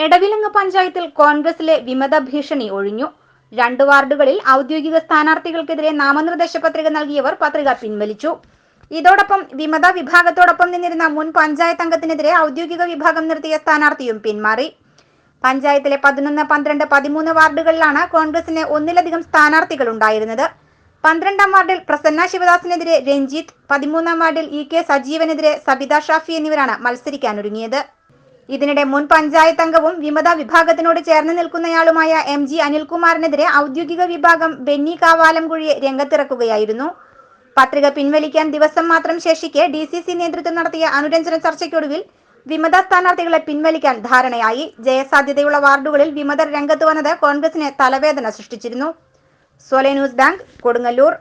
എടവിലങ്ങ് പഞ്ചായത്തിൽ കോൺഗ്രസിലെ വിമത ഭീഷണി ഒഴിഞ്ഞു. 2 വാർഡുകളിൽ ഔദ്യോഗിക സ്ഥാനാർത്ഥികൾക്കെതിരെ നാമനിർദ്ദേശ പത്രിക നൽകിയവർ പത്രിക പിൻവലിച്ചു. ഇതോടൊപ്പം വിമത വിഭാഗത്തോടൊപ്പം നിന്നിരുന്ന മുൻ പഞ്ചായത്ത് അംഗത്തിനെതിരെ ഔദ്യോഗിക വിഭാഗം നിർത്തിയ സ്ഥാനാർത്ഥിയും പിന്മാറി. പഞ്ചായത്തിലെ 11, 12, 13 വാർഡുകളിലാണ് കോൺഗ്രസിന് ഒന്നിലധികം സ്ഥാനാർത്ഥികൾ ഉണ്ടായിരുന്നത്. 12-ാം വാർഡിൽ പ്രസന്ന ശിവദാസിനെതിരെ രഞ്ജിത്ത്, 13-ാം വാർഡിൽ ഇ.കെ. സജീവനെതിരെ സബിത ഷാഫി എന്നിവരാണ് മത്സരിക്കാനൊരുങ്ങിയത്. ഇതിനിടെ മുൻ പഞ്ചായത്ത് അംഗവും വിമത വിഭാഗത്തിനോട് ചേർന്ന് നിൽക്കുന്നയാളുമായ എം.ജി. അനിൽകുമാറിനെതിരെ ഔദ്യോഗിക വിഭാഗം ബെന്നി കാവാലംകുഴിയെ രംഗത്തിറക്കുകയായിരുന്നു. പത്രിക പിൻവലിക്കാൻ ദിവസം മാത്രം ശേഷിക്കെ ഡി.സി.സി നേതൃത്വം നടത്തിയ അനുരഞ്ജന ചർച്ചയ്ക്കൊടുവിൽ വിമത സ്ഥാനാർത്ഥികളെ പിൻവലിക്കാൻ ധാരണയായി. ജയസാധ്യതയുള്ള വാർഡുകളിൽ വിമതർ രംഗത്ത് വന്നത് കോൺഗ്രസിന് തലവേദന സൃഷ്ടിച്ചിരുന്നു. സോലെ ന്യൂസ് ബാങ്ക്, കൊടുങ്ങല്ലൂർ.